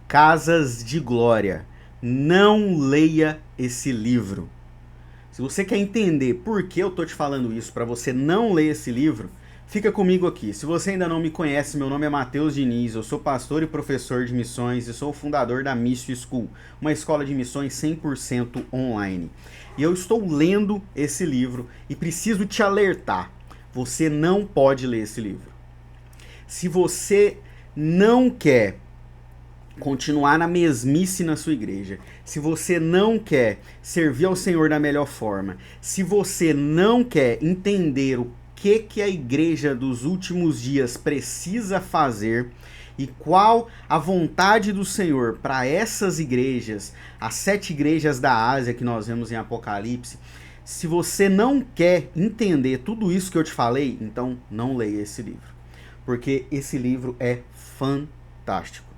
Casas de Glória. Não leia esse livro. Se você quer entender por que eu tô te falando isso, para você não ler esse livro, fica comigo aqui. Se você ainda não me conhece, meu nome é Matheus Diniz, eu sou pastor e professor de missões e sou o fundador da Missio School, uma escola de missões 100% online. E eu estou lendo esse livro e preciso te alertar, você não pode ler esse livro. Se você não quer continuar na mesmice na sua igreja, se você não quer servir ao Senhor da melhor forma, se você não quer entender o que a igreja dos últimos dias precisa fazer e qual a vontade do Senhor para essas igrejas, as 7 igrejas da Ásia que nós vemos em Apocalipse, se você não quer entender tudo isso que eu te falei, então não leia esse livro, porque esse livro é fantástico.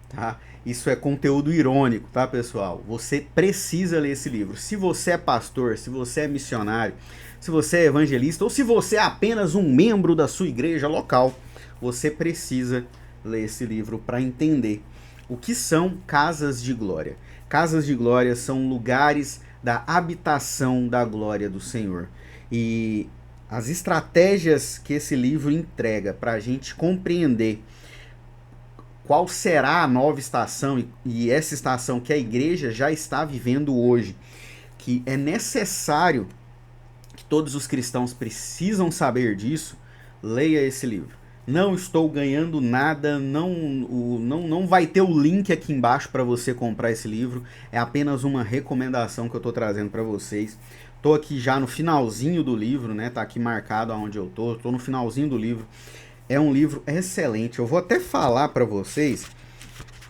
Tá? Isso é conteúdo irônico, tá, pessoal? Você precisa ler esse livro. Se você é pastor, se você é missionário, se você é evangelista ou se você é apenas um membro da sua igreja local, você precisa ler esse livro para entender o que são casas de glória. Casas de glória são lugares da habitação da glória do Senhor. E as estratégias que esse livro entrega para a gente compreender qual será a nova estação e essa estação que a igreja já está vivendo hoje, que é necessário que todos os cristãos precisam saber disso, leia esse livro. Não estou ganhando nada, não vai ter o link aqui embaixo para você comprar esse livro, é apenas uma recomendação que eu estou trazendo para vocês. Estou aqui já no finalzinho do livro, né? Tá aqui marcado aonde eu estou no finalzinho do livro. É um livro excelente. Eu vou até falar para vocês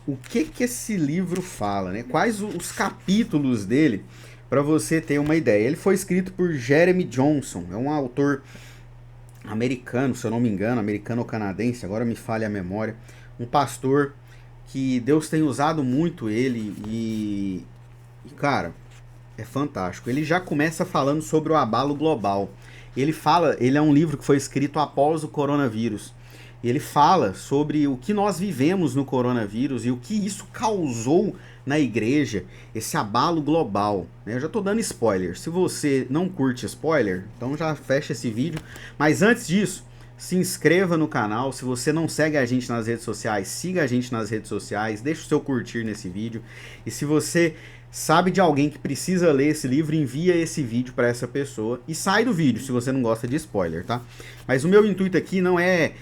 o que esse livro fala, né? Quais os capítulos dele, para você ter uma ideia. Ele foi escrito por Jeremy Johnson, é um autor americano, se eu não me engano, americano ou canadense, agora me falha a memória. Um pastor que Deus tem usado muito ele e cara, é fantástico. Ele já começa falando sobre o abalo global. Ele é um livro que foi escrito após o coronavírus. Ele fala sobre o que nós vivemos no coronavírus e o que isso causou na igreja, esse abalo global. Eu já estou dando spoiler. Se você não curte spoiler, então já fecha esse vídeo. Mas antes disso, se inscreva no canal. Se você não segue a gente nas redes sociais, siga a gente nas redes sociais. Deixa o seu curtir nesse vídeo. E se você sabe de alguém que precisa ler esse livro, envia esse vídeo para essa pessoa e sai do vídeo se você não gosta de spoiler, tá? Mas o meu intuito aqui não é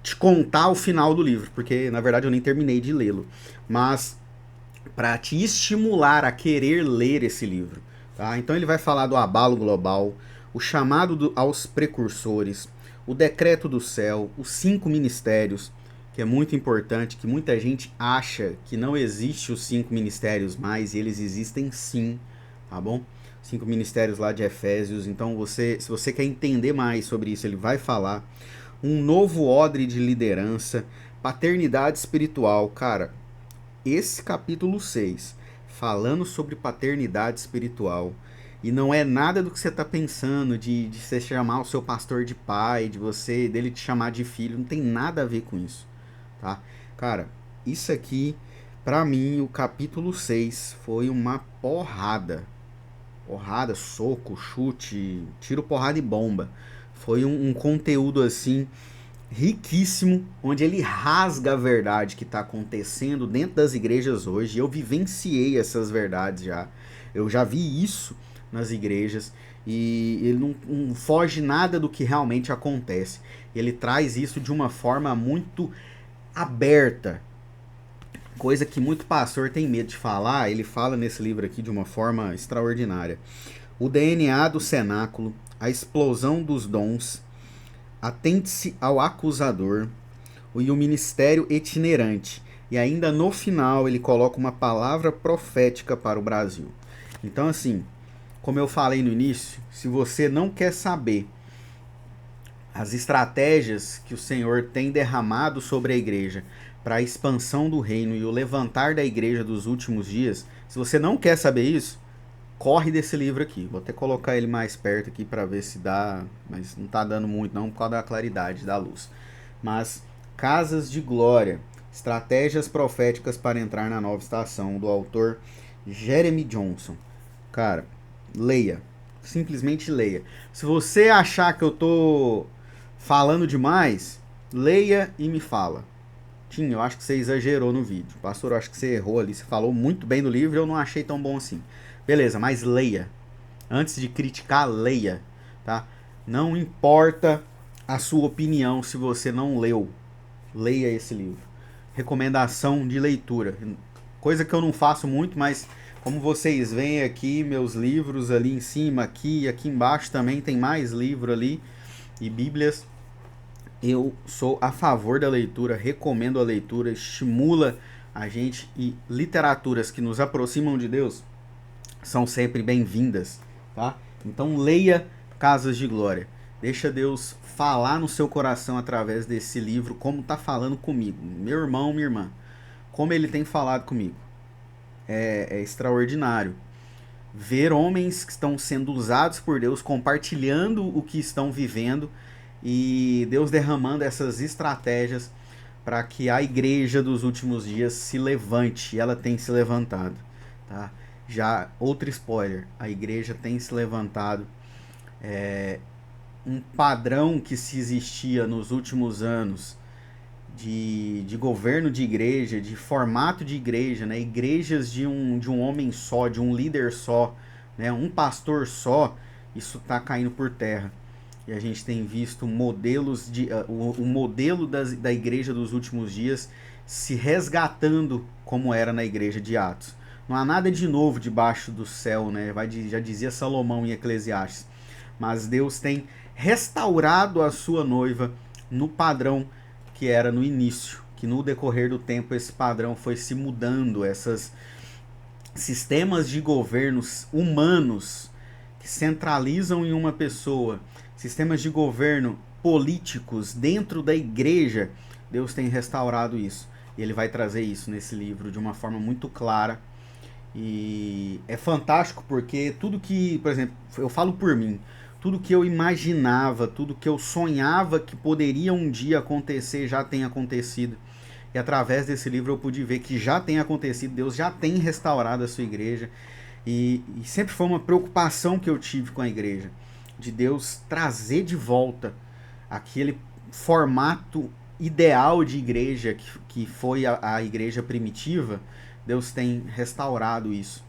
te contar o final do livro, porque na verdade eu nem terminei de lê-lo, mas para te estimular a querer ler esse livro, tá? Então ele vai falar do abalo global, o chamado aos precursores, o decreto do céu, os 5 ministérios, que é muito importante, que muita gente acha que não existe os 5 ministérios mais, e eles existem sim, tá bom? 5 ministérios lá de Efésios. Então se você quer entender mais sobre isso, ele vai falar. Um novo odre de liderança, paternidade espiritual. Cara, esse capítulo 6, falando sobre paternidade espiritual, e não é nada do que você está pensando de você chamar o seu pastor de pai, dele te chamar de filho, não tem nada a ver com isso. Tá? Cara, isso aqui, pra mim, o capítulo 6 foi uma porrada. Porrada, soco, chute, tiro, porrada e bomba. Foi um conteúdo assim riquíssimo, onde ele rasga a verdade que está acontecendo dentro das igrejas hoje. Eu vivenciei essas verdades já. Eu já vi isso nas igrejas e ele não foge nada do que realmente acontece. Ele traz isso de uma forma muito aberta, coisa que muito pastor tem medo de falar. Ele fala nesse livro aqui de uma forma extraordinária. O DNA do cenáculo, a explosão dos dons, atente-se ao acusador e o ministério itinerante. E ainda no final ele coloca uma palavra profética para o Brasil. Então assim, como eu falei no início, se você não quer saber as estratégias que o Senhor tem derramado sobre a igreja para a expansão do reino e o levantar da igreja dos últimos dias, se você não quer saber isso, corre desse livro aqui. Vou até colocar ele mais perto aqui para ver se dá, mas não está dando muito não por causa da claridade da luz. Mas Casas de Glória, Estratégias Proféticas para Entrar na Nova Estação, do autor Jeremy Johnson. Cara, leia. Simplesmente leia. Se você achar que eu tô falando demais, leia e me fala. Tim, eu acho que você exagerou no vídeo. Pastor, eu acho que você errou ali. Você falou muito bem do livro e eu não achei tão bom assim. Beleza, mas leia. Antes de criticar, leia. Tá? Não importa a sua opinião se você não leu. Leia esse livro. Recomendação de leitura. Coisa que eu não faço muito, mas como vocês veem aqui, meus livros ali em cima, aqui embaixo também tem mais livro ali e bíblias. Eu sou a favor da leitura, recomendo a leitura, estimula a gente e literaturas que nos aproximam de Deus são sempre bem-vindas, tá? Então leia Casas de Glória. Deixa Deus falar no seu coração através desse livro, como tá falando comigo, meu irmão, minha irmã, como ele tem falado comigo. É extraordinário ver homens que estão sendo usados por Deus, compartilhando o que estão vivendo e Deus derramando essas estratégias para que a igreja dos últimos dias se levante. E ela tem se levantado, tá? Já outro spoiler, a igreja tem se levantado. Um padrão que se existia nos últimos anos de governo de igreja, de formato de igreja, né? Igrejas de um homem só, de um líder só, né? Um pastor só, isso está caindo por terra. E a gente tem visto modelos o modelo da igreja dos últimos dias se resgatando como era na igreja de Atos. Não há nada de novo debaixo do céu, né? Já dizia Salomão em Eclesiastes. Mas Deus tem restaurado a sua noiva no padrão que era no início, que no decorrer do tempo esse padrão foi se mudando, esses sistemas de governos humanos que centralizam em uma pessoa, sistemas de governo políticos dentro da igreja, Deus tem restaurado isso. E ele vai trazer isso nesse livro de uma forma muito clara. E é fantástico porque tudo que, por exemplo, eu falo por mim, tudo que eu imaginava, tudo que eu sonhava que poderia um dia acontecer, já tem acontecido. E através desse livro eu pude ver que já tem acontecido, Deus já tem restaurado a sua igreja. E sempre foi uma preocupação que eu tive com a igreja, de Deus trazer de volta aquele formato ideal de igreja que foi a igreja primitiva. Deus tem restaurado isso.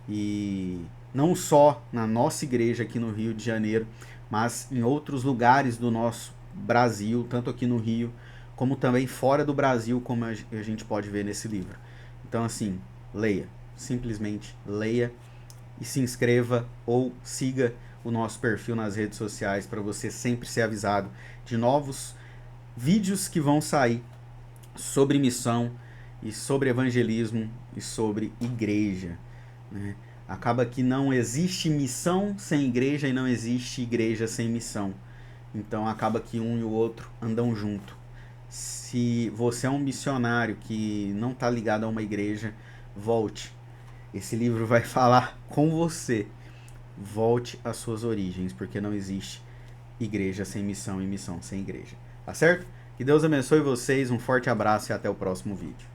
E não só na nossa igreja aqui no Rio de Janeiro, mas em outros lugares do nosso Brasil, tanto aqui no Rio, como também fora do Brasil, como a gente pode ver nesse livro. Então, assim, leia. Simplesmente leia e se inscreva ou siga o nosso perfil nas redes sociais para você sempre ser avisado de novos vídeos que vão sair sobre missão e sobre evangelismo e sobre igreja, né? Acaba que não existe missão sem igreja e não existe igreja sem missão. Então acaba que um e o outro andam junto. Se você é um missionário que não está ligado a uma igreja, volte. Esse livro vai falar com você. Volte às suas origens, porque não existe igreja sem missão e missão sem igreja. Tá certo? Que Deus abençoe vocês, um forte abraço e até o próximo vídeo.